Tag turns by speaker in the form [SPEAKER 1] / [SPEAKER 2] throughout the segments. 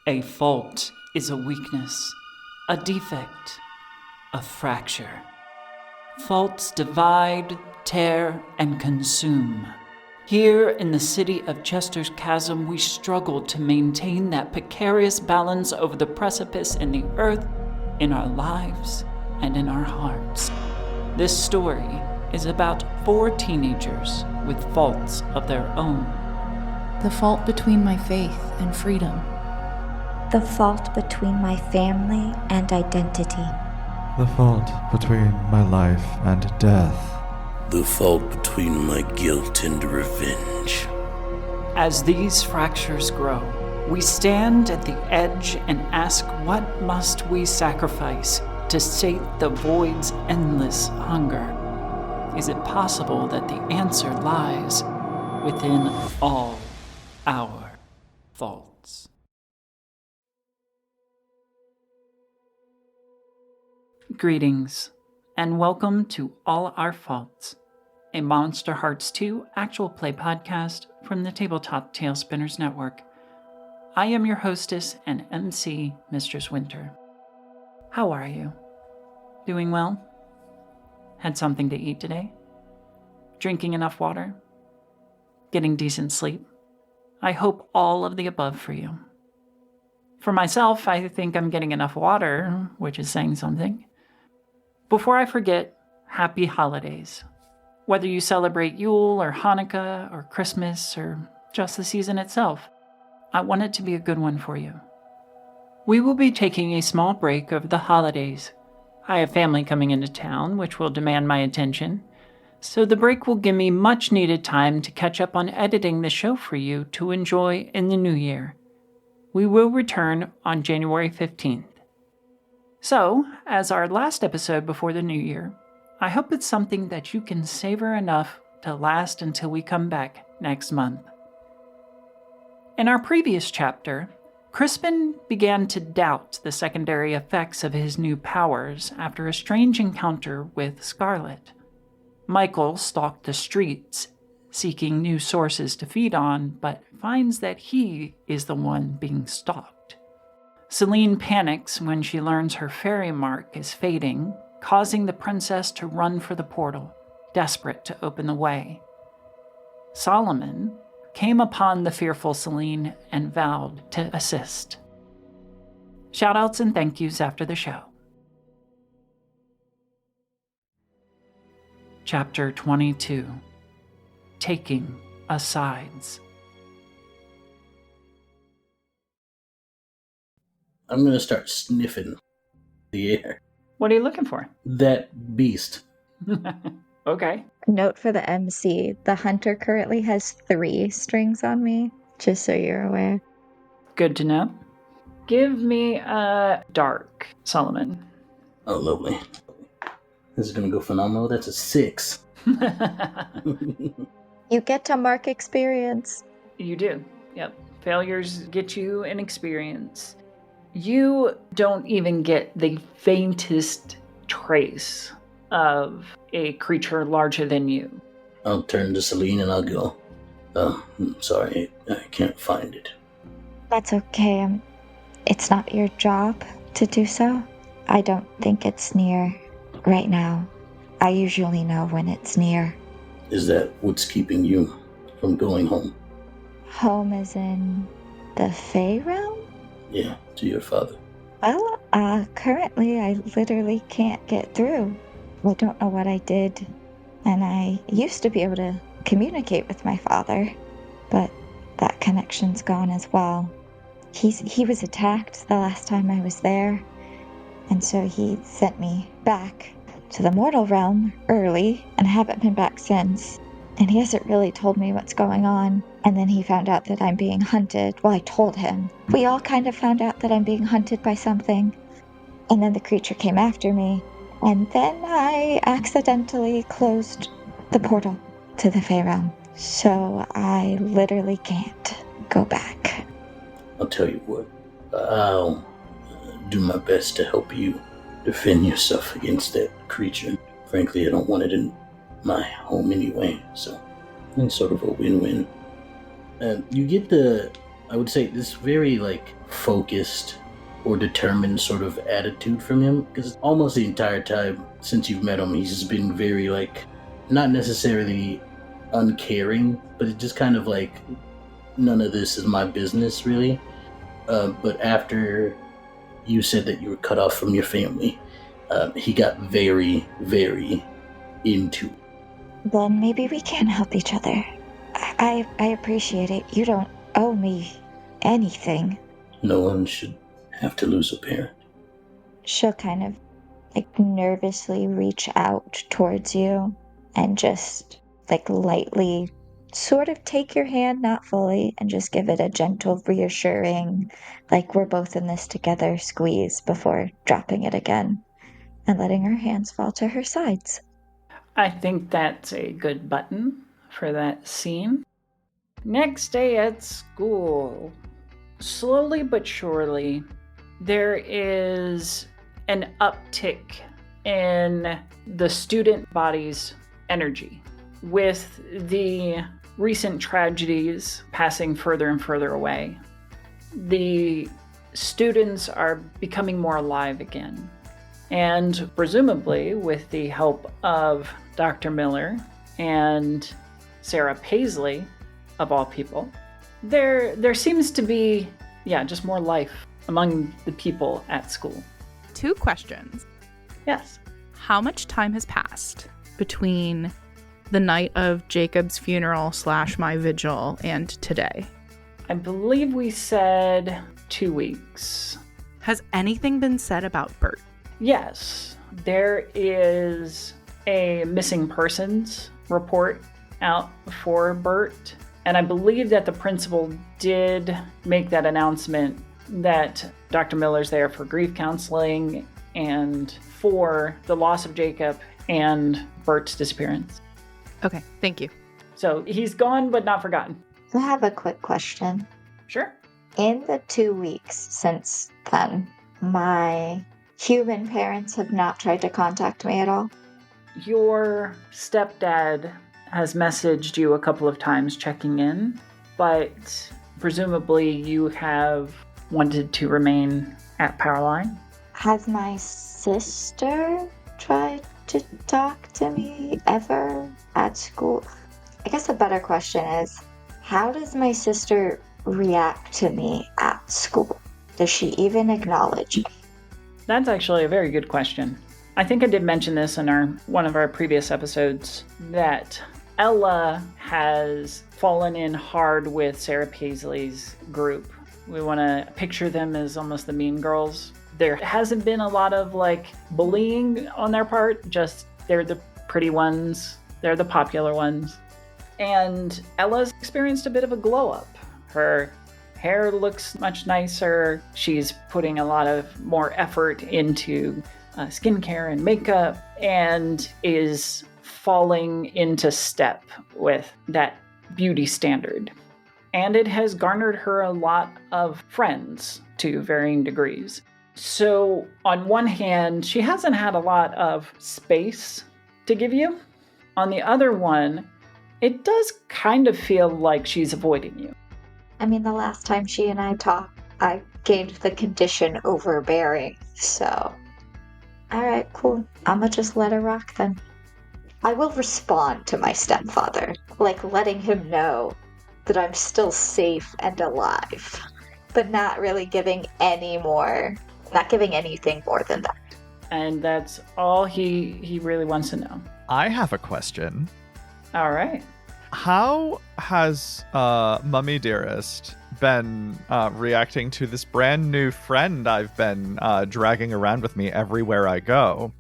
[SPEAKER 1] A fault is a weakness, a defect, a fracture. Faults divide, tear, and consume. Here in the city of Chester's Chasm, we struggle to maintain that precarious balance over the precipice in the earth, in our lives, and in our hearts. This story is about 4 teenagers with faults of their own.
[SPEAKER 2] The fault between my faith and freedom.
[SPEAKER 3] The fault between my family and identity.
[SPEAKER 4] The fault between my life and death.
[SPEAKER 5] The fault between my guilt and revenge.
[SPEAKER 1] As these fractures grow, we stand at the edge and ask, what must we sacrifice to sate the void's endless hunger? Is it possible that the answer lies within all our faults? Greetings, and welcome to All Our Faults, a Monster Hearts 2 actual play podcast from the Tabletop Talespinners network. I am your hostess and MC, Mistress Winter. How are you? Doing well? Had something to eat today? Drinking enough water? Getting decent sleep? I hope all of the above for you. For myself, I think I'm getting enough water, which is saying something. Before I forget, happy holidays. Whether you celebrate Yule or Hanukkah or Christmas or just the season itself, I want it to be a good one for you. We will be taking a small break over the holidays. I have family coming into town, which will demand my attention, so the break will give me much needed time to catch up on editing the show for you to enjoy in the new year. We will return on January 15th. So, as our last episode before the new year, I hope it's something that you can savor enough to last until we come back next month. In our previous chapter, Crispin began to doubt the secondary effects of his new powers after a strange encounter with Scarlet. Michael stalked the streets, seeking new sources to feed on, but finds that he is the one being stalked. Saline panics when she learns her fairy mark is fading, causing the princess to run for the portal, desperate to open the way. Solomon came upon the fearful Saline and vowed to assist. Shoutouts and thank yous after the show. Chapter 22. Taking Asides.
[SPEAKER 5] I'm gonna start sniffing the air.
[SPEAKER 1] What are you looking for?
[SPEAKER 5] That beast.
[SPEAKER 1] Okay.
[SPEAKER 3] Note for the MC, the hunter currently has 3 strings on me, just so you're aware.
[SPEAKER 1] Good to know. Give me a dark, Solomon.
[SPEAKER 5] Oh, lovely. This is gonna go phenomenal. That's a 6.
[SPEAKER 3] You get to mark experience.
[SPEAKER 1] You do. Yep. Failures get you an experience. You don't even get the faintest trace of a creature larger than you.
[SPEAKER 5] I'll turn to Saline and I'll go, sorry, I can't find it.
[SPEAKER 3] That's okay. It's not your job to do so. I don't think it's near right now. I usually know when it's near.
[SPEAKER 5] Is that what's keeping you from going home?
[SPEAKER 3] Home is in the Fae realm?
[SPEAKER 5] Yeah, to your father.
[SPEAKER 3] Well, currently I literally can't get through. I don't know what I did, and I used to be able to communicate with my father, but that connection's gone as well. He was attacked the last time I was there, and so he sent me back to the mortal realm early, and I haven't been back since. And he hasn't really told me what's going on. And then he found out that I'm being hunted. Well, I told him. We all kind of found out that I'm being hunted by something. And then the creature came after me. And then I accidentally closed the portal to the Fae realm. So I literally can't go back.
[SPEAKER 5] I'll tell you what, I'll do my best to help you defend yourself against that creature. Frankly, I don't want it in my home anyway, so it's sort of a win-win. You get the I would say this very like focused or determined sort of attitude from him, because almost the entire time since you've met him, he's just been very like, not necessarily uncaring, but it's just kind of like, none of this is my business really. But after you said that you were cut off from your family, he got very, very into it.
[SPEAKER 3] Then maybe we can help each other. I appreciate it. You don't owe me anything.
[SPEAKER 5] No one should have to lose a parent.
[SPEAKER 3] She'll kind of like nervously reach out towards you and just like lightly sort of take your hand, not fully, and just give it a gentle, reassuring, like we're both in this together squeeze before dropping it again and letting her hands fall to her sides.
[SPEAKER 1] I think that's a good button for that scene. Next day at school. Slowly but surely, there is an uptick in the student body's energy, with the recent tragedies passing further and further away. The students are becoming more alive again. And presumably, with the help of Dr. Miller and Sarah Paisley, of all people, there seems to be, just more life among the people at school.
[SPEAKER 6] 2 questions.
[SPEAKER 1] Yes.
[SPEAKER 6] How much time has passed between the night of Jacob's funeral / my vigil and today?
[SPEAKER 1] I believe we said 2 weeks.
[SPEAKER 6] Has anything been said about Bert?
[SPEAKER 1] Yes, there is a missing persons report out for Bert, and I believe that the principal did make that announcement that Dr. Miller's there for grief counseling and for the loss of Jacob and Bert's disappearance.
[SPEAKER 6] Okay, thank you.
[SPEAKER 1] So he's gone but not forgotten.
[SPEAKER 3] I have a quick question.
[SPEAKER 1] Sure.
[SPEAKER 3] In the 2 weeks since then, my human parents have not tried to contact me at all.
[SPEAKER 1] Your stepdad has messaged you a couple of times checking in, but presumably you have wanted to remain at Powerline.
[SPEAKER 3] Has my sister tried to talk to me ever at school? I guess a better question is, how does my sister react to me at school? Does she even acknowledge me?
[SPEAKER 1] That's actually a very good question. I think I did mention this in one of our previous episodes, that Ella has fallen in hard with Sarah Paisley's group. We want to picture them as almost the mean girls. There hasn't been a lot of bullying on their part, just they're the pretty ones, they're the popular ones. And Ella's experienced a bit of a glow up. Her hair looks much nicer. She's putting a lot of more effort into skincare and makeup, and is falling into step with that beauty standard. And it has garnered her a lot of friends to varying degrees. So on one hand, she hasn't had a lot of space to give you. On the other one, it does kind of feel like she's avoiding you.
[SPEAKER 3] I mean, the last time she and I talked, I gained the condition overbearing, so... Alright, cool. I'ma just let her rock then. I will respond to my stepfather, letting him know that I'm still safe and alive, but not really giving anything more than that.
[SPEAKER 1] And that's all he really wants to know.
[SPEAKER 7] I have a question.
[SPEAKER 1] All right.
[SPEAKER 7] How has Mummy Dearest been reacting to this brand new friend I've been dragging around with me everywhere I go?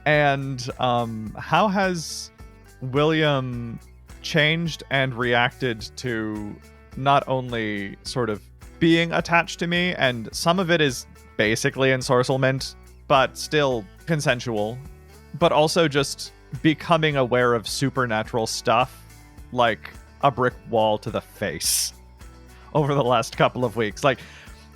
[SPEAKER 7] And how has William changed and reacted to not only sort of being attached to me, and some of it is basically ensorcelment, but still consensual, but also just becoming aware of supernatural stuff like a brick wall to the face over the last couple of weeks.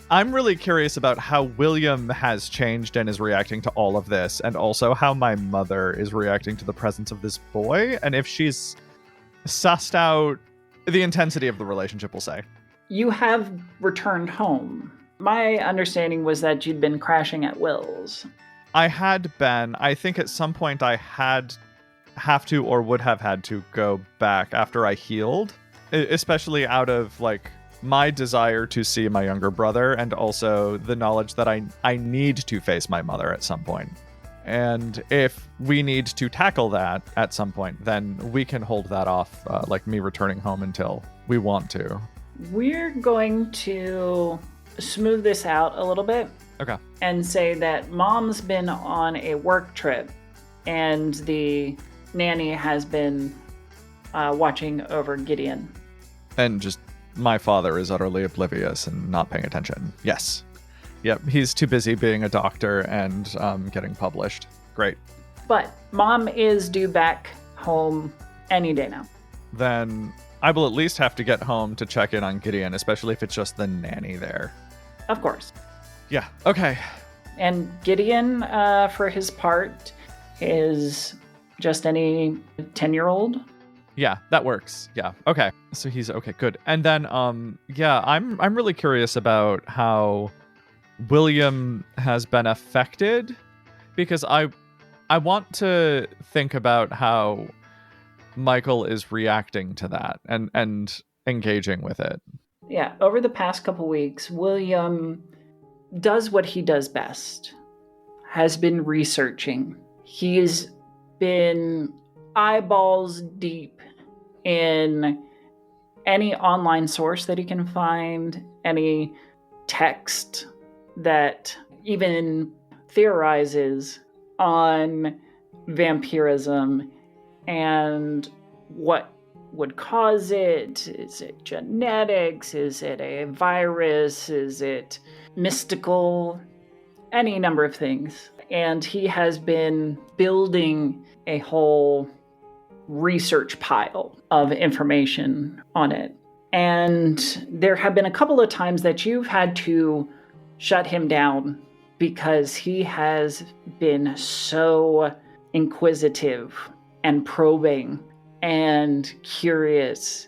[SPEAKER 7] I'm really curious about how William has changed and is reacting to all of this, and also how my mother is reacting to the presence of this boy, and if she's sussed out the intensity of the relationship, we'll say.
[SPEAKER 1] You have returned home. My understanding was that you'd been crashing at Will's.
[SPEAKER 7] I had been. I think at some point I have to or would have had to go back after I healed, especially out of like my desire to see my younger brother and also the knowledge that I need to face my mother at some point. And if we need to tackle that at some point, then we can hold that off, like me returning home until we want to.
[SPEAKER 1] We're going to smooth this out a little bit.
[SPEAKER 7] Okay.
[SPEAKER 1] And say that Mom's been on a work trip and the nanny has been watching over Gideon.
[SPEAKER 7] And just my father is utterly oblivious and not paying attention. Yes. Yep, he's too busy being a doctor and getting published. Great.
[SPEAKER 1] But Mom is due back home any day now.
[SPEAKER 7] Then I will at least have to get home to check in on Gideon, especially if it's just the nanny there.
[SPEAKER 1] Of course.
[SPEAKER 7] Yeah, okay.
[SPEAKER 1] And Gideon, for his part, is just any 10-year-old.
[SPEAKER 7] Yeah, that works. Yeah, okay. So he's okay, good. And then, yeah, I'm really curious about how William has been affected, because I want to think about how Michael is reacting to that and engaging with it.
[SPEAKER 1] Yeah, over the past couple weeks, William does what he does best, has been researching. He's been eyeballs deep in any online source that he can find, any text that even theorizes on vampirism and what would cause it. Is it genetics? Is it a virus? Is it mystical? Any number of things. And he has been building a whole research pile of information on it. And there have been a couple of times that you've had to shut him down because he has been so inquisitive and probing and curious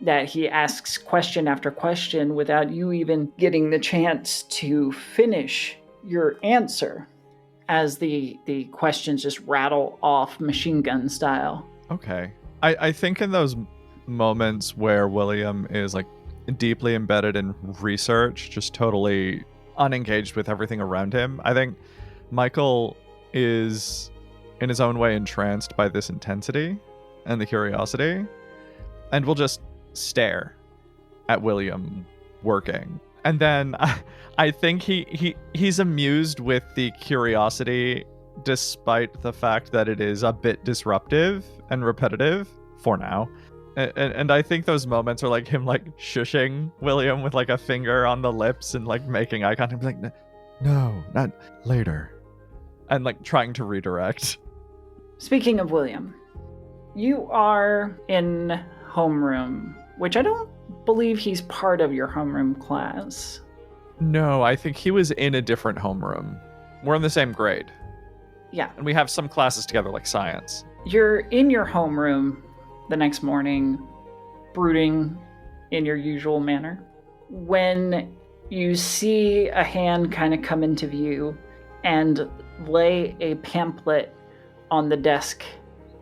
[SPEAKER 1] that he asks question after question without you even getting the chance to finish your answer, as the questions just rattle off machine gun style.
[SPEAKER 7] Okay. I think in those moments where William is like deeply embedded in research, just totally unengaged with everything around him, I think Michael is in his own way entranced by this intensity and the curiosity, and will just stare at William working. And then I think he's amused with the curiosity despite the fact that it is a bit disruptive and repetitive for now. And I think those moments are like him like shushing William with like a finger on the lips and like making eye contact, like, no, not later. And like trying to redirect.
[SPEAKER 1] Speaking of William, you are in homeroom, which I don't believe he's part of your homeroom class.
[SPEAKER 7] No, I think he was in a different homeroom. We're in the same grade.
[SPEAKER 1] Yeah.
[SPEAKER 7] And we have some classes together, like science.
[SPEAKER 1] You're in your homeroom the next morning, brooding in your usual manner, when you see a hand kind of come into view and lay a pamphlet on the desk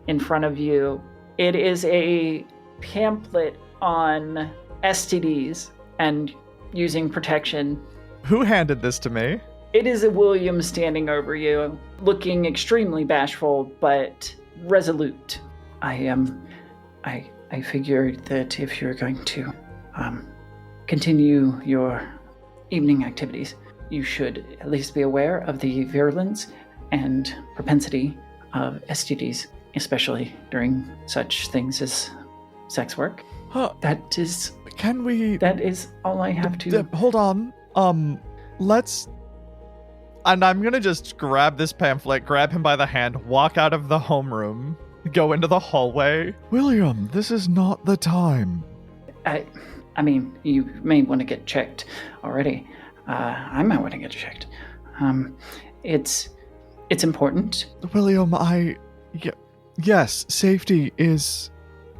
[SPEAKER 1] in front of you. It is a pamphlet on STDs and using protection.
[SPEAKER 7] Who handed this to me?
[SPEAKER 1] It is a William standing over you, looking extremely bashful, but resolute. I figured that if you're going to continue your evening activities, you should at least be aware of the virulence and propensity of STDs, especially during such things as sex work.
[SPEAKER 7] Huh.
[SPEAKER 1] That is all I have to...
[SPEAKER 7] Hold on. Let's... And I'm gonna just grab this pamphlet, grab him by the hand, walk out of the homeroom, go into the hallway.
[SPEAKER 4] William, this is not the time.
[SPEAKER 1] I mean, you may want to get checked already. I might want to get checked. It's important.
[SPEAKER 4] William, yes, safety is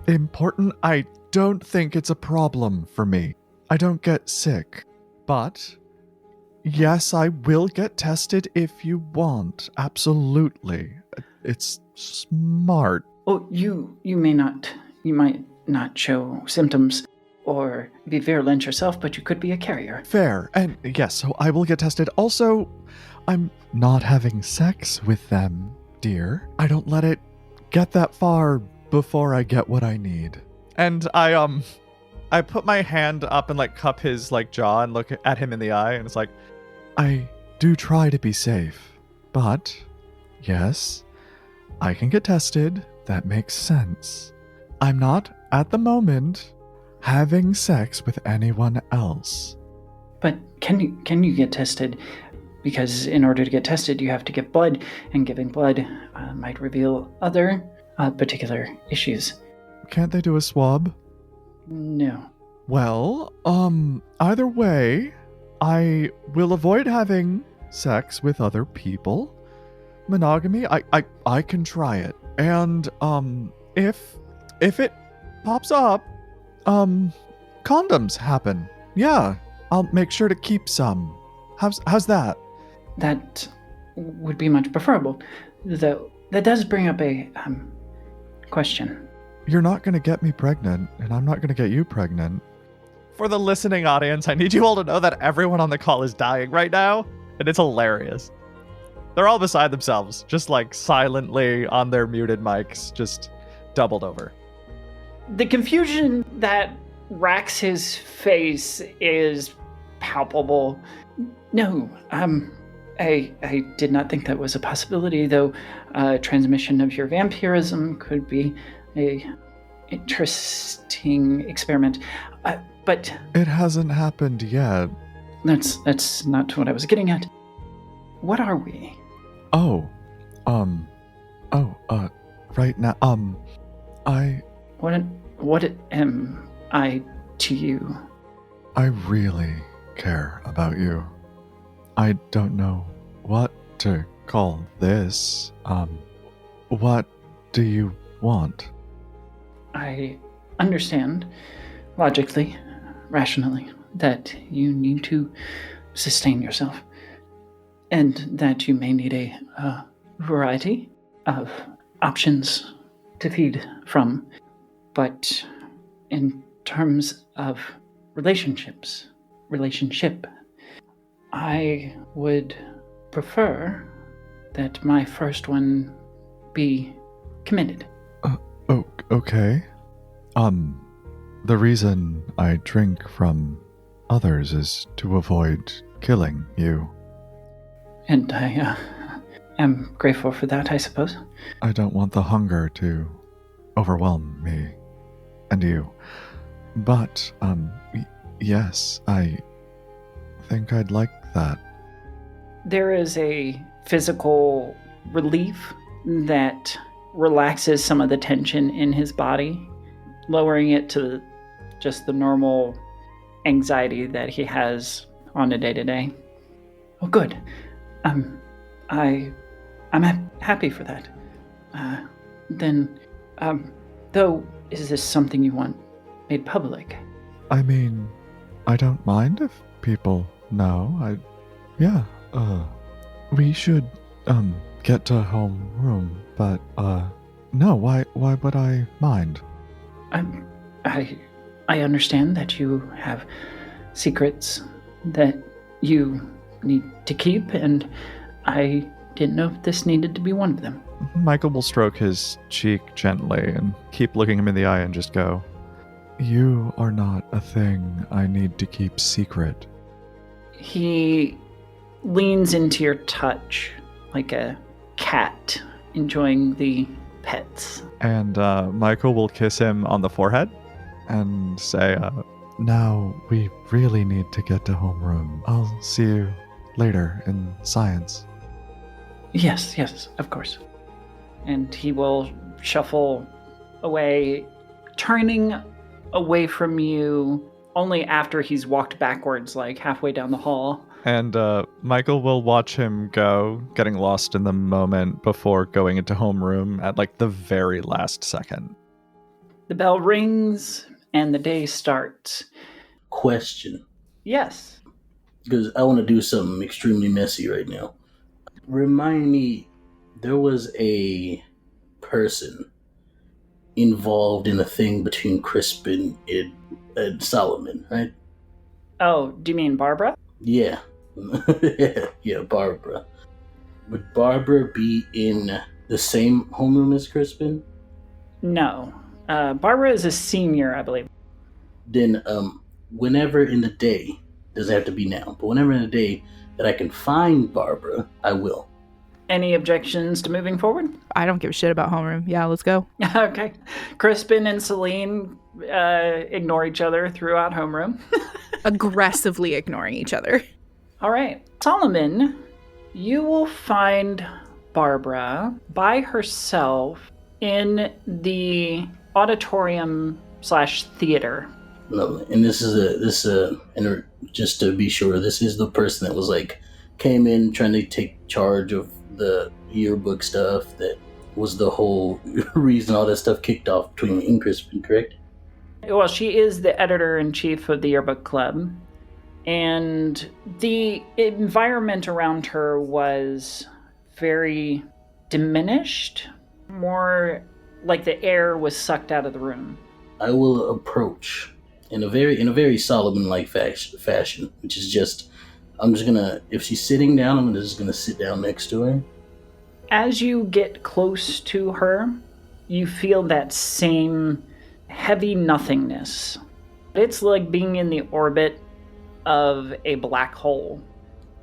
[SPEAKER 4] important. I don't think it's a problem for me. I don't get sick. But yes, I will get tested if you want. Absolutely. It's smart.
[SPEAKER 1] Well, you might not show symptoms or be virulent yourself, but you could be a carrier.
[SPEAKER 4] Fair. And yes, so I will get tested. Also, I'm not having sex with them, dear. I don't let it get that far before I get what I need.
[SPEAKER 7] And I put my hand up and like cup his like jaw and look at him in the eye, and it's like,
[SPEAKER 4] I do try to be safe, but yes, I can get tested. That makes sense. I'm not, at the moment, having sex with anyone else.
[SPEAKER 1] But can you get tested? Because in order to get tested, you have to give blood, and giving blood might reveal other particular issues.
[SPEAKER 4] Can't they do a swab?
[SPEAKER 1] No.
[SPEAKER 4] Well, either way, I will avoid having sex with other people. Monogamy, I can try it. And, if it pops up, condoms happen. Yeah, I'll make sure to keep some. How's that?
[SPEAKER 1] That would be much preferable. Though, that does bring up a question.
[SPEAKER 4] You're not going to get me pregnant, and I'm not going to get you pregnant.
[SPEAKER 7] for the listening audience, I need you all to know that everyone on the call is dying right now, and it's hilarious. They're all beside themselves, just like silently on their muted mics, just doubled over.
[SPEAKER 1] The confusion that racks his face is palpable. No, I did not think that was a possibility, though transmission of your vampirism could be a interesting experiment. But
[SPEAKER 4] it hasn't happened yet.
[SPEAKER 1] That's not what I was getting at. What are we?
[SPEAKER 4] Right now,
[SPEAKER 1] What am I to you?
[SPEAKER 4] I really care about you. I don't know what to call this. What do you want?
[SPEAKER 1] I understand, logically, rationally, that you need to sustain yourself, and that you may need a variety of options to feed from. But in terms of relationship, I would prefer that my first one be committed.
[SPEAKER 4] Okay. The reason I drink from others is to avoid killing you.
[SPEAKER 1] And I am grateful for that, I suppose.
[SPEAKER 4] I don't want the hunger to overwhelm me and you. But, yes, I think I'd like that.
[SPEAKER 1] There is a physical relief that relaxes some of the tension in his body, lowering it to just the normal anxiety that he has on a day-to-day. Oh, good. I'm happy for that. Though, is this something you want made public?
[SPEAKER 4] I mean, I don't mind if people know. We should, get to homeroom, but, no, why would I mind?
[SPEAKER 1] I understand that you have secrets that you need to keep, and I didn't know if this needed to be one of them.
[SPEAKER 7] Michael will stroke his cheek gently and keep looking him in the eye and just go,
[SPEAKER 4] You are not a thing I need to keep secret.
[SPEAKER 1] He leans into your touch like a cat enjoying the pets.
[SPEAKER 7] And Michael will kiss him on the forehead and say,
[SPEAKER 4] Now we really need to get to homeroom. I'll see you later in science.
[SPEAKER 1] Yes, of course. And he will shuffle away, turning away from you only after he's walked backwards, like halfway down the hall.
[SPEAKER 7] And Michael will watch him go, getting lost in the moment before going into homeroom at like the very last second.
[SPEAKER 1] The bell rings and the day starts.
[SPEAKER 5] question.
[SPEAKER 1] Yes.
[SPEAKER 5] Because I want to do something extremely messy right now. Remind me, there was a person involved in a thing between Crispin and Solomon, right?
[SPEAKER 1] Oh, do you mean Barbara?
[SPEAKER 5] Yeah. Yeah, Barbara. Would Barbara be in the same homeroom as Crispin?
[SPEAKER 1] No. Barbara is a senior, I believe.
[SPEAKER 5] Then, whenever in the day, doesn't have to be now, but whenever in the day that I can find Barbara, I will.
[SPEAKER 1] Any objections to moving forward?
[SPEAKER 6] I don't give a shit about homeroom. Yeah, let's go.
[SPEAKER 1] Okay. Crispin and Saline ignore each other throughout homeroom.
[SPEAKER 6] Aggressively ignoring each other.
[SPEAKER 1] All right. Solomon, you will find Barbara by herself in the auditorium/theater.
[SPEAKER 5] Lovely. And and just to be sure, this is the person that was like, came in trying to take charge of the yearbook stuff. That was the whole reason all that stuff kicked off between me and Crispin, correct?
[SPEAKER 1] Well, she is the editor-in-chief of the yearbook club. And the environment around her was very diminished, more like the air was sucked out of the room.
[SPEAKER 5] I will approach in a very Solomon-like fashion, which is just, I'm just gonna, if she's sitting down, I'm just gonna sit down next to her.
[SPEAKER 1] As you get close to her, you feel that same heavy nothingness. It's like being in the orbit of a black hole,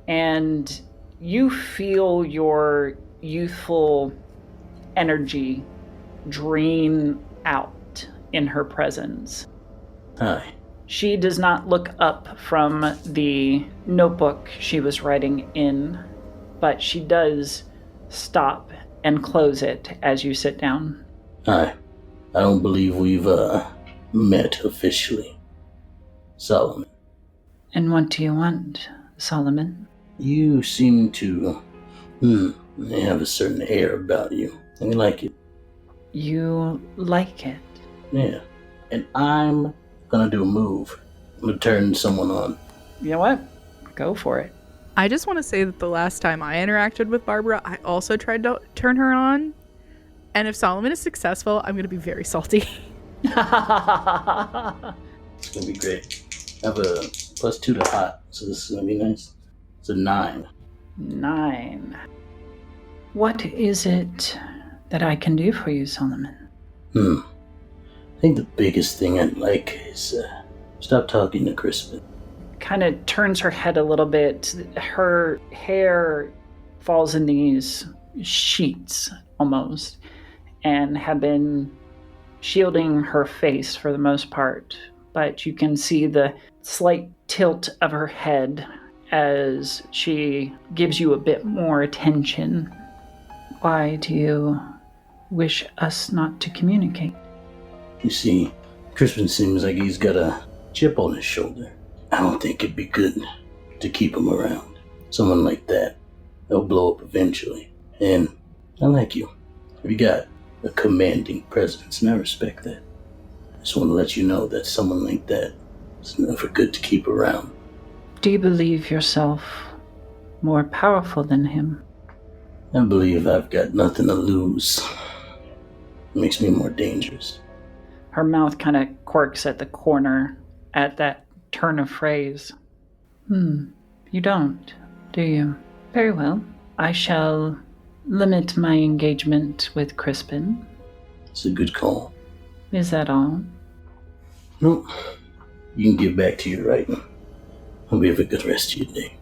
[SPEAKER 1] and you feel your youthful energy drain out in her presence.
[SPEAKER 5] Hi.
[SPEAKER 1] She does not look up from the notebook she was writing in, but she does stop and close it as you sit down.
[SPEAKER 5] Hi. I don't believe we've met officially. Solomon.
[SPEAKER 1] And what do you want, Solomon?
[SPEAKER 5] You seem to have a certain air about you. And you like it.
[SPEAKER 1] You like it?
[SPEAKER 5] Yeah. And I'm gonna do a move. I'm gonna turn someone on.
[SPEAKER 1] You know what? Go for it.
[SPEAKER 6] I just want to say that the last time I interacted with Barbara, I also tried to turn her on. And if Solomon is successful, I'm going to be very salty.
[SPEAKER 5] It's gonna be great. I have a +2 to hot, so this is gonna be nice. It's a 9.
[SPEAKER 1] 9. What is it that I can do for you, Solomon?
[SPEAKER 5] I think the biggest thing I'd like is stop talking to Crispin.
[SPEAKER 1] Kind of turns her head a little bit. Her hair falls in these sheets almost, and have been shielding her face for the most part. But you can see the slight tilt of her head as she gives you a bit more attention. Why do you wish us not to communicate?
[SPEAKER 5] You see, Crispin seems like he's got a chip on his shoulder. I don't think it'd be good to keep him around. Someone like that, they'll blow up eventually. And I like you. You got a commanding presence, and I respect that. I just want to let you know that someone like that is never good to keep around.
[SPEAKER 1] Do you believe yourself more powerful than him?
[SPEAKER 5] I believe I've got nothing to lose. It makes me more dangerous.
[SPEAKER 1] Her mouth kind of quirks at the corner at that turn of phrase. You don't, do you? Very well. I shall limit my engagement with Crispin.
[SPEAKER 5] It's a good call.
[SPEAKER 1] Is that all?
[SPEAKER 5] Nope. You can get back to your writing. Hope you have a good rest of your day.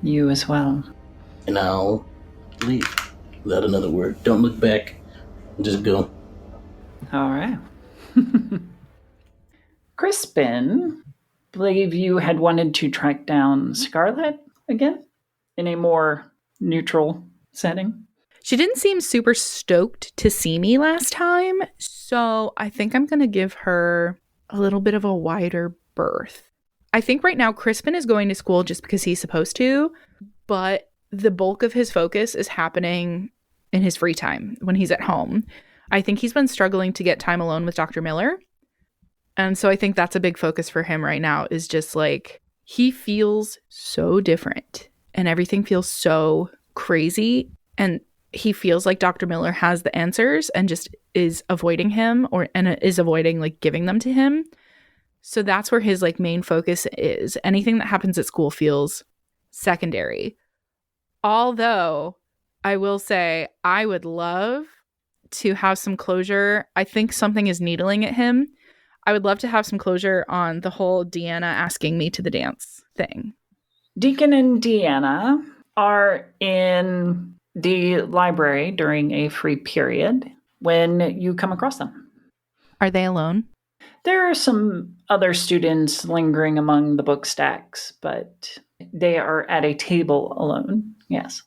[SPEAKER 1] You as well.
[SPEAKER 5] And I'll leave without another word. Don't look back. Just go.
[SPEAKER 1] All right. Crispin, believe you had wanted to track down Scarlet again in a more neutral setting.
[SPEAKER 6] She didn't seem super stoked to see me last time, so I think I'm going to give her a little bit of a wider berth. I think right now Crispin is going to school just because he's supposed to, but the bulk of his focus is happening in his free time when he's at home. I think he's been struggling to get time alone with Dr. Miller. And so I think that's a big focus for him right now, is just like, he feels so different and everything feels so crazy. And he feels like Dr. Miller has the answers and just is avoiding him and is avoiding like giving them to him. So that's where his like main focus is. Anything that happens at school feels secondary. Although I will say I would love to have some closure. I think something is needling at him. I would love to have some closure on the whole Deanna asking me to the dance thing.
[SPEAKER 1] Deacon and Deanna are in the library during a free period when you come across them.
[SPEAKER 6] Are they alone?
[SPEAKER 1] There are some other students lingering among the book stacks, but they are at a table alone. Yes.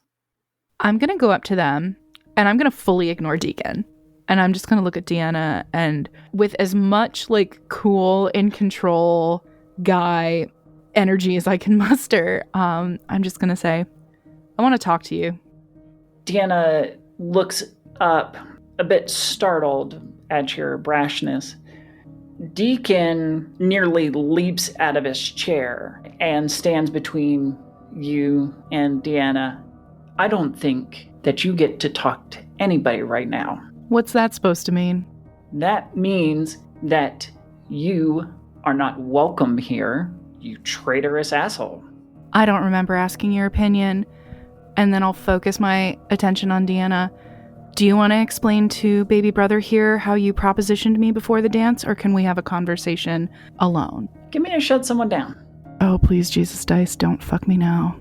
[SPEAKER 6] I'm going to go up to them and I'm going to fully ignore Deacon. And I'm just going to look at Deanna, and with as much like cool, in control guy energy as I can muster, I'm just going to say, I want to talk to you.
[SPEAKER 1] Deanna looks up, a bit startled at your brashness. Deacon nearly leaps out of his chair and stands between you and Deanna. I don't think that you get to talk to anybody right now.
[SPEAKER 6] What's that supposed to mean?
[SPEAKER 1] That means that you are not welcome here, you traitorous asshole.
[SPEAKER 6] I don't remember asking your opinion. And then I'll focus my attention on Deanna. Do you want to explain to baby brother here how you propositioned me before the dance, or can we have a conversation alone?
[SPEAKER 1] Give me a shut someone down.
[SPEAKER 6] Oh, please, Jesus Dice, don't fuck me now.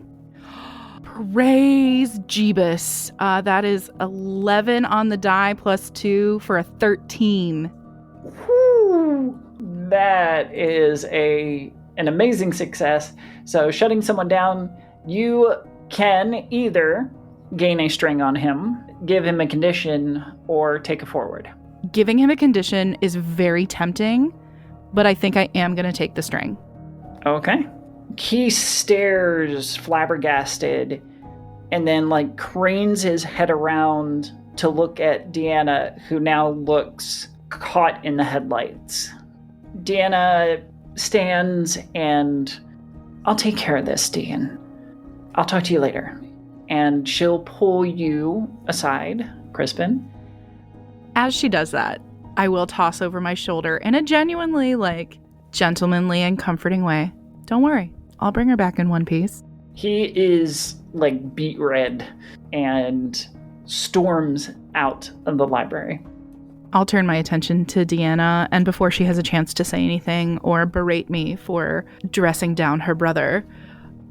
[SPEAKER 6] Praise Jeebus. That is 11 on the die plus 2 for a 13.
[SPEAKER 1] Whew. That is an amazing success. So shutting someone down, you can either gain a string on him, give him a condition, or take a forward.
[SPEAKER 6] Giving him a condition is very tempting, but I think I am going to take the string.
[SPEAKER 1] Okay. He stares flabbergasted and then like cranes his head around to look at Deanna, who now looks caught in the headlights. Deanna stands and, I'll take care of this, Deacon. I'll talk to you later. And she'll pull you aside, Crispin.
[SPEAKER 6] As she does that, I will toss over my shoulder in a genuinely like gentlemanly and comforting way. Don't worry, I'll bring her back in one piece.
[SPEAKER 1] He is like beet red and storms out of the library.
[SPEAKER 6] I'll turn my attention to Deanna, and before she has a chance to say anything or berate me for dressing down her brother,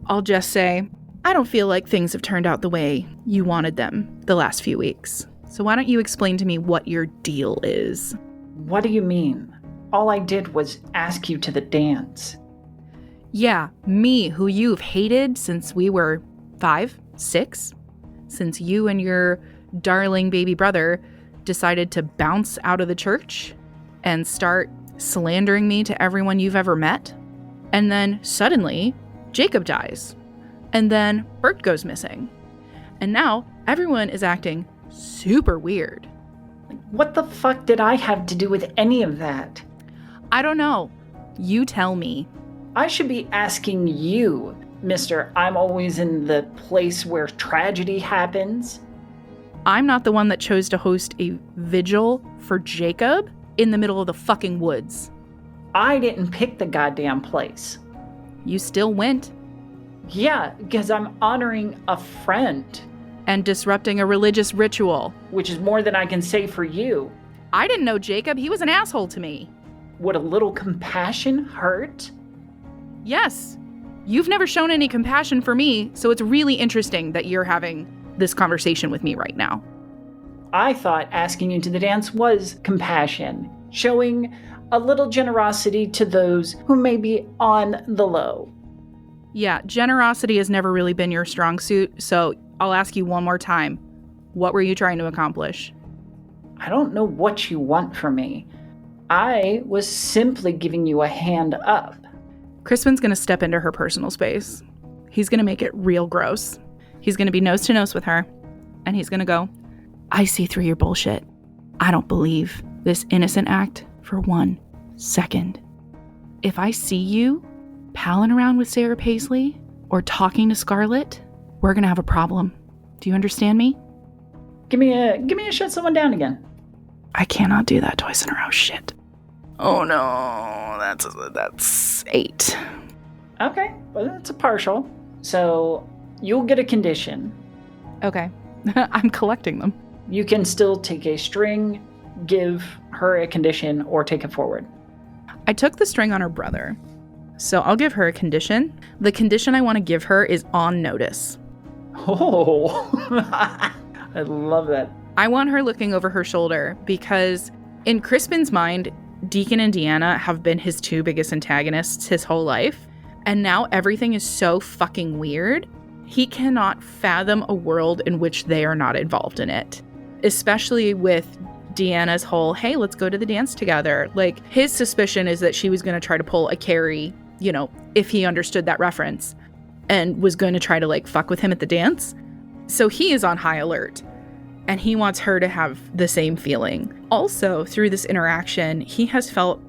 [SPEAKER 6] I'll just say, I don't feel like things have turned out the way you wanted them the last few weeks. So why don't you explain to me what your deal is?
[SPEAKER 1] What do you mean? All I did was ask you to the dance.
[SPEAKER 6] Yeah, me, who you've hated since we were 5, 6, since you and your darling baby brother decided to bounce out of the church and start slandering me to everyone you've ever met. And then suddenly, Jacob dies. And then Bert goes missing. And now everyone is acting super weird.
[SPEAKER 1] What the fuck did I have to do with any of that?
[SPEAKER 6] I don't know. You tell me.
[SPEAKER 1] I should be asking you, Mr. I'm always in the place where tragedy happens.
[SPEAKER 6] I'm not the one that chose to host a vigil for Jacob in the middle of the fucking woods.
[SPEAKER 1] I didn't pick the goddamn place.
[SPEAKER 6] You still went.
[SPEAKER 1] Yeah, because I'm honoring a friend.
[SPEAKER 6] And disrupting a religious ritual.
[SPEAKER 1] Which is more than I can say for you.
[SPEAKER 6] I didn't know Jacob. He was an asshole to me.
[SPEAKER 1] Would a little compassion hurt?
[SPEAKER 6] Yes. You've never shown any compassion for me, so it's really interesting that you're having this conversation with me right now.
[SPEAKER 1] I thought asking you to the dance was compassion, showing a little generosity to those who may be on the low.
[SPEAKER 6] Yeah, generosity has never really been your strong suit, so I'll ask you one more time. What were you trying to accomplish?
[SPEAKER 1] I don't know what you want from me. I was simply giving you a hand up.
[SPEAKER 6] Crispin's going to step into her personal space. He's going to make it real gross. He's going to be nose to nose with her. And he's going to go, I see through your bullshit. I don't believe this innocent act for 1 second. if I see you palling around with Sarah Paisley or talking to Scarlet, we're going to have a problem. Do you understand me?
[SPEAKER 1] Give me a shut someone down again.
[SPEAKER 6] I cannot do that twice in a row. Shit. Oh no, that's 8.
[SPEAKER 1] Okay, well, that's a partial. So you'll get a condition.
[SPEAKER 6] Okay. I'm collecting them.
[SPEAKER 1] You can still take a string, give her a condition, or take it forward.
[SPEAKER 6] I took the string on her brother, so I'll give her a condition. The condition I want to give her is on notice.
[SPEAKER 1] Oh, I love that.
[SPEAKER 6] I want her looking over her shoulder because in Crispin's mind, Deacon and Deanna have been his 2 biggest antagonists his whole life. And now everything is so fucking weird. He cannot fathom a world in which they are not involved in it. Especially with Deanna's whole, hey, let's go to the dance together. Like, his suspicion is that she was going to try to pull a Carrie, you know, if he understood that reference, and was going to try to, like, fuck with him at the dance. So he is on high alert. And he wants her to have the same feeling. Also, through this interaction, he has felt,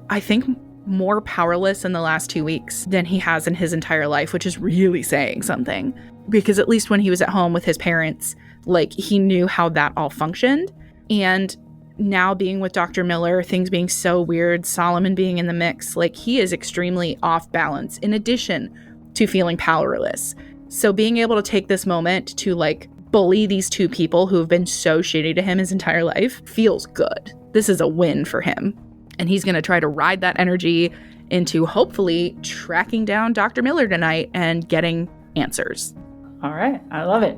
[SPEAKER 6] I think, more powerless in the last 2 weeks than he has in his entire life, which is really saying something. Because at least when he was at home with his parents, like, he knew how that all functioned. And now being with Dr. Miller, things being so weird, Solomon being in the mix, like, he is extremely off balance in addition to feeling powerless. So being able to take this moment to, like, bully these 2 people who have been so shitty to him his entire life feels good. This is a win for him. And he's going to try to ride that energy into hopefully tracking down Dr. Miller tonight and getting answers.
[SPEAKER 1] All right, I love it.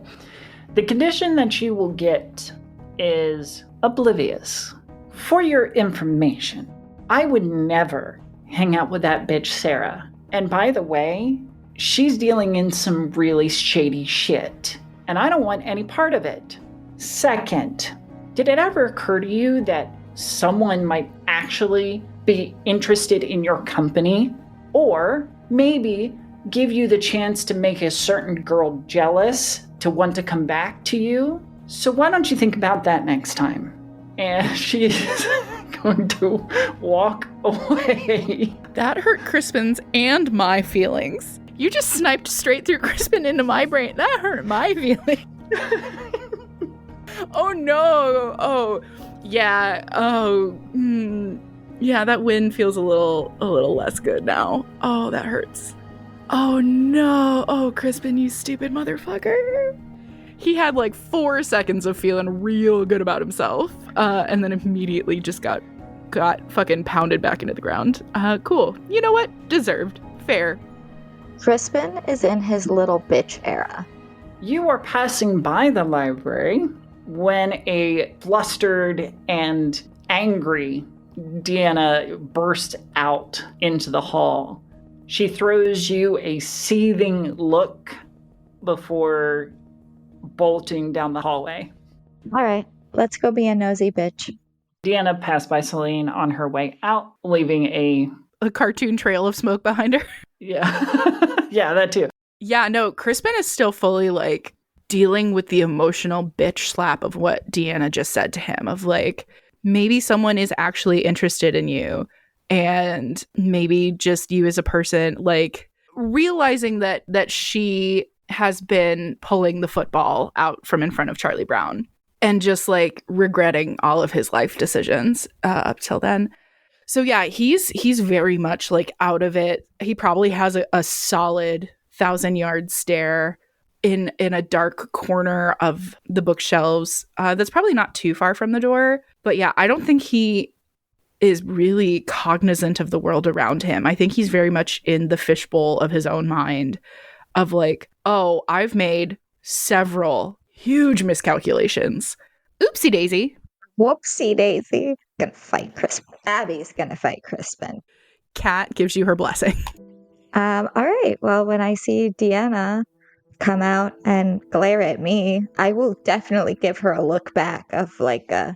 [SPEAKER 1] The condition that you will get is oblivious. For your information, I would never hang out with that bitch Sarah. And by the way, she's dealing in some really shady shit, and I don't want any part of it. Second, did it ever occur to you that someone might actually be interested in your company, or maybe give you the chance to make a certain girl jealous to want to come back to you? So why don't you think about that next time? And she is going to walk away.
[SPEAKER 6] That hurt Crispin's and my feelings. You just sniped straight through Crispin into my brain. That hurt my feelings. Oh no. Oh, yeah. Oh, yeah, that win feels a little less good now. Oh, that hurts. Oh no. Oh, Crispin, you stupid motherfucker. He had like 4 seconds of feeling real good about himself, and then immediately just got fucking pounded back into the ground. Cool. You know what? Deserved. Fair.
[SPEAKER 3] Crispin is in his little bitch era.
[SPEAKER 1] You are passing by the library when a flustered and angry Deanna burst out into the hall. She throws you a seething look before bolting down the hallway.
[SPEAKER 3] All right, let's go be a nosy bitch.
[SPEAKER 1] Deanna passed by Saline on her way out, leaving a
[SPEAKER 6] cartoon trail of smoke behind her.
[SPEAKER 1] Yeah. Yeah, that too.
[SPEAKER 6] Yeah, no, Crispin is still fully like dealing with the emotional bitch slap of what Deanna just said to him, of like, maybe someone is actually interested in you, and maybe just you as a person, like realizing that she has been pulling the football out from in front of Charlie Brown and just like regretting all of his life decisions up till then. So yeah, he's very much like out of it. He probably has a solid 1,000-yard stare in a dark corner of the bookshelves. That's probably not too far from the door. But yeah, I don't think he is really cognizant of the world around him. I think he's very much in the fishbowl of his own mind of like, oh, I've made several huge miscalculations. Oopsie daisy.
[SPEAKER 3] Whoopsie daisy. Gonna fight Crispin. Abby's gonna fight Crispin.
[SPEAKER 6] Kat gives you her blessing.
[SPEAKER 3] All right. Well, when I see Deanna come out and glare at me, I will definitely give her a look back of like the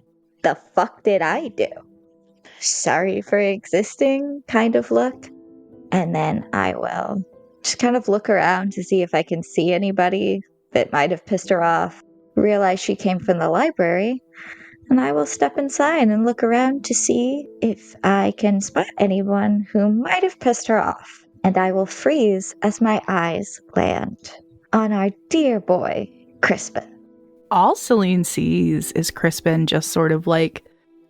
[SPEAKER 3] fuck did I do? Sorry for existing kind of look. And then I will just kind of look around to see if I can see anybody that might have pissed her off. Realize she came from the library. and I will step inside and look around to see if I can spot anyone who might have pissed her off. And I will freeze as my eyes land on our dear boy, Crispin.
[SPEAKER 6] All Saline sees is Crispin just sort of like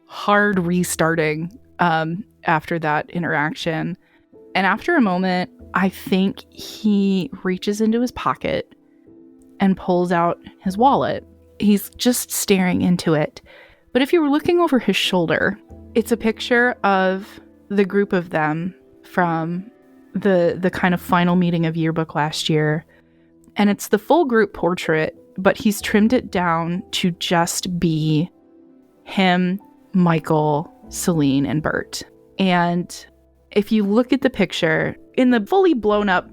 [SPEAKER 6] hard restarting after that interaction. And after a moment, I think he reaches into his pocket and pulls out his wallet. He's just staring into it. But if you were looking over his shoulder, it's a picture of the group of them from the kind of final meeting of yearbook last year. And it's the full group portrait, but he's trimmed it down to just be him, Michael, Saline, and Bert. And if you look at the picture, in the fully blown up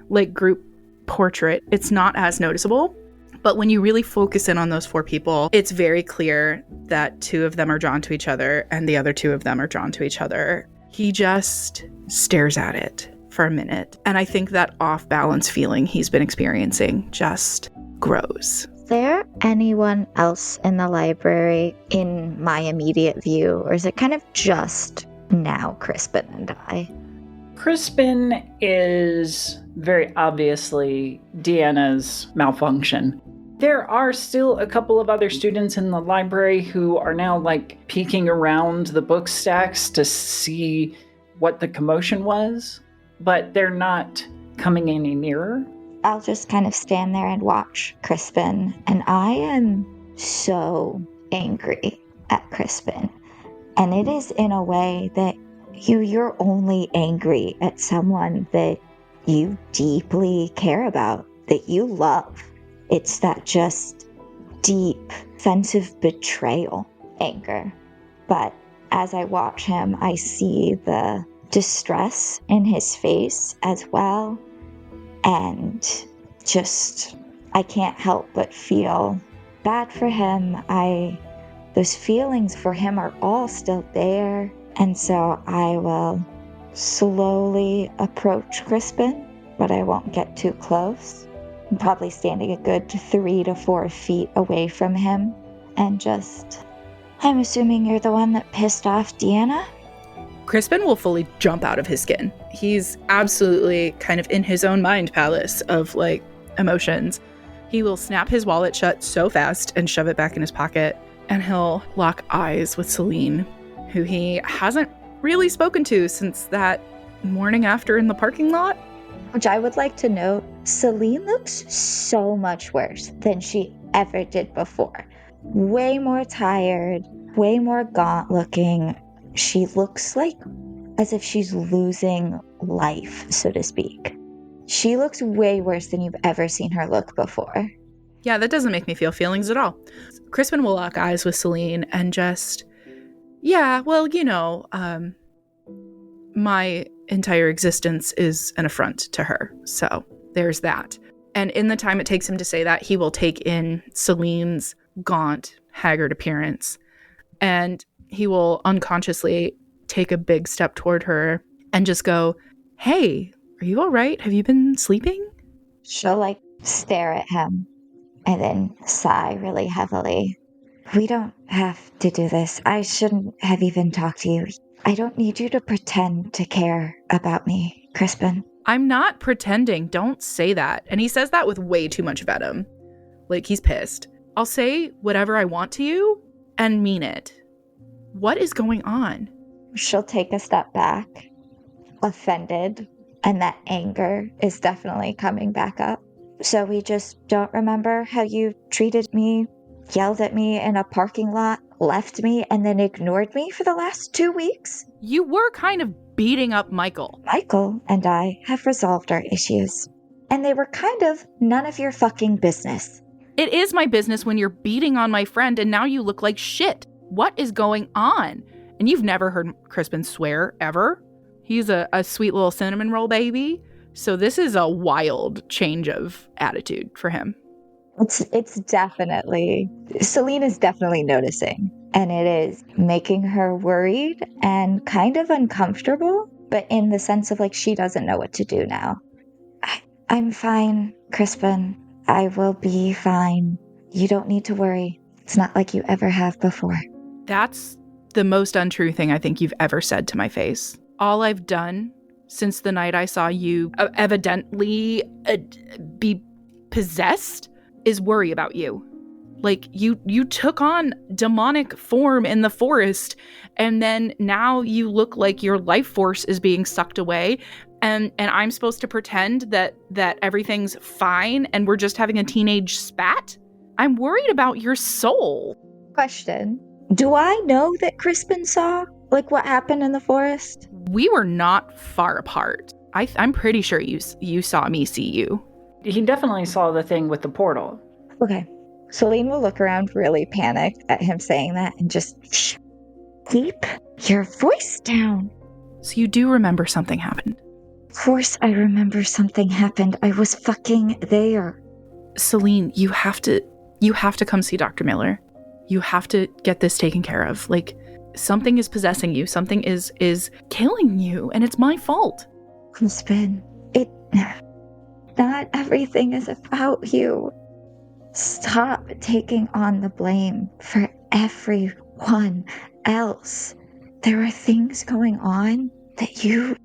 [SPEAKER 6] like group portrait, it's not as noticeable. But when you really focus in on those four people, it's very clear that two of them are drawn to each other and the other two of them are drawn to each other. He just stares at it for a minute. And I think that off-balance feeling he's been experiencing just grows.
[SPEAKER 3] Is there anyone else in the library in my immediate view, or is it kind of just now Crispin and I?
[SPEAKER 1] Crispin is very obviously Deanna's malfunction. There are still a couple of other students in the library who are now like peeking around the book stacks to see what the commotion was, but they're not coming any nearer.
[SPEAKER 3] I'll just kind of stand there and watch Crispin, and I am so angry at Crispin. And it is in a way that you're only angry at someone that you deeply care about, that you love. It's that just deep sense of betrayal, anger. But as I watch him, I see the distress in his face as well. And just, I can't help but feel bad for him. Those feelings for him are all still there. And so I will slowly approach Crispin, but I won't get too close. I'm probably standing a good 3 to 4 feet away from him. And just, I'm assuming you're the one that pissed off Deanna?
[SPEAKER 6] Crispin will fully jump out of his skin. He's absolutely kind of in his own mind palace of like emotions. He will snap his wallet shut so fast and shove it back in his pocket, and he'll lock eyes with Saline, who he hasn't really spoken to since that morning after in the parking lot.
[SPEAKER 3] Which I would like to note, Saline looks so much worse than she ever did before. Way more tired, way more gaunt looking. She looks like as if she's losing life, so to speak. She looks way worse than you've ever seen her look before.
[SPEAKER 6] Yeah, that doesn't make me feel feelings at all. Crispin will lock eyes with Saline and just, yeah, well, you know, my entire existence is an affront to her. So there's that. And in the time it takes him to say that, he will take in Saline's gaunt, haggard appearance, and he will unconsciously take a big step toward her and just go, "Hey, are you all right? Have you been sleeping?"
[SPEAKER 3] She'll like stare at him and then sigh really heavily. We don't have to do this. I shouldn't have even talked to you. I don't need you to pretend to care about me, Crispin.
[SPEAKER 6] I'm not pretending. Don't say that. And he says that with way too much venom. Like he's pissed. I'll say whatever I want to you and mean it. What is going on?
[SPEAKER 3] She'll take a step back, offended, and that anger is definitely coming back up. So we just don't remember how you treated me, yelled at me in a parking lot, left me, and then ignored me for the last 2 weeks?
[SPEAKER 6] You were kind of beating up Michael.
[SPEAKER 3] Michael and I have resolved our issues, and they were kind of none of your fucking business.
[SPEAKER 6] It is my business when you're beating on my friend and now you look like shit. What is going on? And you've never heard Crispin swear, ever. He's a sweet little cinnamon roll baby. So this is a wild change of attitude for him.
[SPEAKER 3] It's definitely, Saline is definitely noticing. And it is making her worried and kind of uncomfortable, but in the sense of like she doesn't know what to do now. I'm fine, Crispin. I will be fine. You don't need to worry. It's not like you ever have before.
[SPEAKER 6] That's the most untrue thing I think you've ever said to my face. All I've done since the night I saw you evidently be possessed is worry about you. Like, you took on demonic form in the forest, and then now you look like your life force is being sucked away, and I'm supposed to pretend that everything's fine and we're just having a teenage spat? I'm worried about your soul.
[SPEAKER 3] Question. Do I know that Crispin saw, like, what happened in the forest?
[SPEAKER 6] We were not far apart. I'm pretty sure you saw me see you.
[SPEAKER 1] He definitely saw the thing with the portal.
[SPEAKER 3] Okay. Saline will look around really panicked at him saying that and just keep your voice down.
[SPEAKER 6] So you do remember something happened?
[SPEAKER 3] Of course I remember something happened. I was fucking there.
[SPEAKER 6] Saline, you have to come see Dr. Miller. You have to get this taken care of. Like, something is possessing you. Something is killing you, and it's my fault.
[SPEAKER 3] Crispin, not everything is about you. Stop taking on the blame for everyone else. There are things going on that you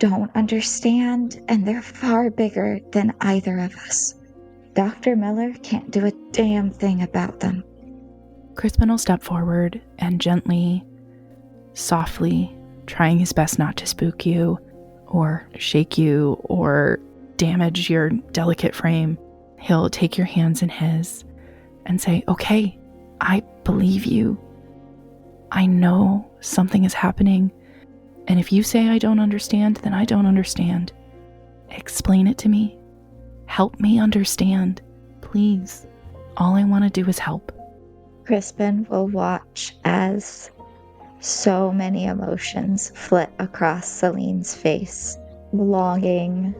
[SPEAKER 3] don't understand, and they're far bigger than either of us. Dr. Miller can't do a damn thing about them.
[SPEAKER 6] Crispin will step forward and gently, softly, trying his best not to spook you or shake you or damage your delicate frame. He'll take your hands in his and say, okay, I believe you. I know something is happening. And if you say I don't understand, then I don't understand. Explain it to me. Help me understand. Please. All I want to do is help.
[SPEAKER 3] Crispin will watch as so many emotions flit across Saline's face. Longing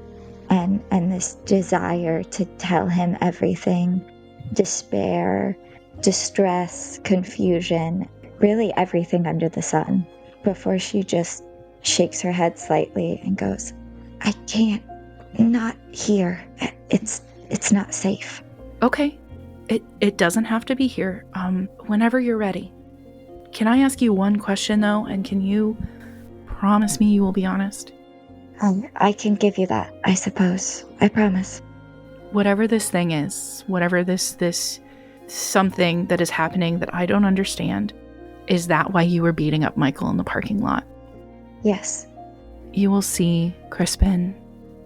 [SPEAKER 3] and this desire to tell him everything. Despair, distress, confusion, really everything under the sun. Before she just shakes her head slightly and goes, I can't, not here. It's not safe.
[SPEAKER 6] Okay. It doesn't have to be here. Whenever you're ready. Can I ask you one question though? And can you promise me you will be honest?
[SPEAKER 3] I can give you that, I suppose. I promise.
[SPEAKER 6] Whatever this thing is, whatever this something that is happening that I don't understand, is that why you were beating up Michael in the parking lot?
[SPEAKER 3] Yes.
[SPEAKER 6] You will see Crispin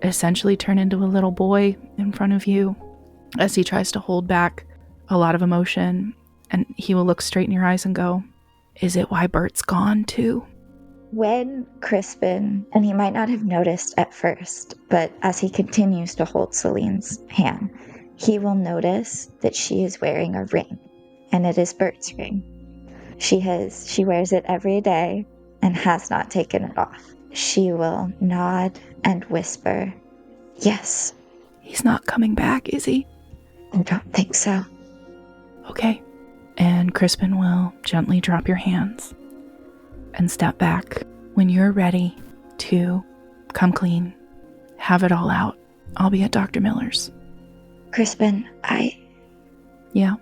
[SPEAKER 6] essentially turn into a little boy in front of you as he tries to hold back a lot of emotion, and he will look straight in your eyes and go, is it why Bert's gone too?
[SPEAKER 3] When Crispin, and he might not have noticed at first, but as he continues to hold Saline's hand, he will notice that she is wearing a ring, and it is Bert's ring. She wears it every day and has not taken it off. She will nod and whisper, yes.
[SPEAKER 6] He's not coming back, is he?
[SPEAKER 3] I don't think so.
[SPEAKER 6] Okay. And Crispin will gently drop your hands and step back. When you're ready to come clean, have it all out, I'll be at Dr. Miller's.
[SPEAKER 3] Crispin,
[SPEAKER 6] Yeah?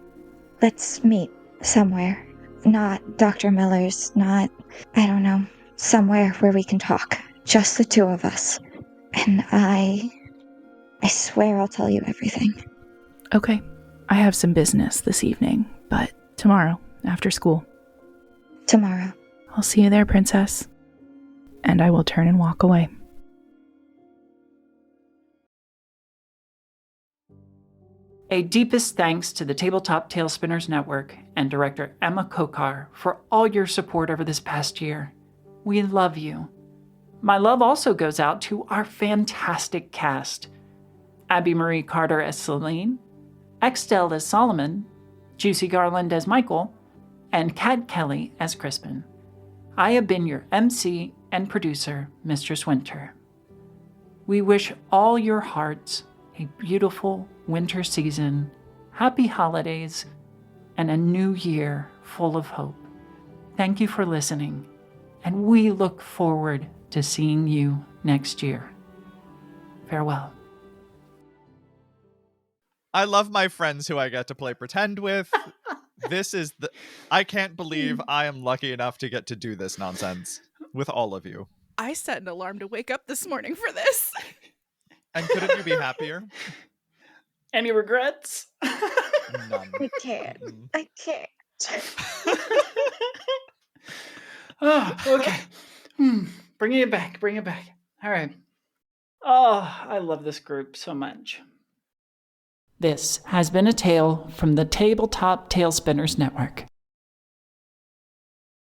[SPEAKER 3] let's meet somewhere. Not Dr. Miller's, not, I don't know, somewhere where we can talk. Just the two of us. And I swear I'll tell you everything.
[SPEAKER 6] Okay. I have some business this evening, but tomorrow, after school.
[SPEAKER 3] Tomorrow.
[SPEAKER 6] I'll see you there, princess. And I will turn and walk away.
[SPEAKER 1] A deepest thanks to the Tabletop Talespinners Network and director Emma Kocar for all your support over this past year. We love you. My love also goes out to our fantastic cast. Abby Marie Carter as Saline, Extell as Solomon, Juicy Garland as Michael, and Kat Kelly as Crispin. I have been your MC and producer, Mistress Winter. We wish all your hearts a beautiful winter season, happy holidays, and a new year full of hope. Thank you for listening, and we look forward to seeing you next year. Farewell.
[SPEAKER 7] I love my friends who I get to play pretend with. I can't believe I am lucky enough to get to do this nonsense with all of you.
[SPEAKER 6] I set an alarm to wake up this morning for this.
[SPEAKER 7] And couldn't you be happier?
[SPEAKER 1] Any regrets?
[SPEAKER 7] None.
[SPEAKER 3] I can't. I can't.
[SPEAKER 1] Oh, okay. Bring it back. All right. Oh, I love this group so much. This has been a tale from the Tabletop Talespinners Network.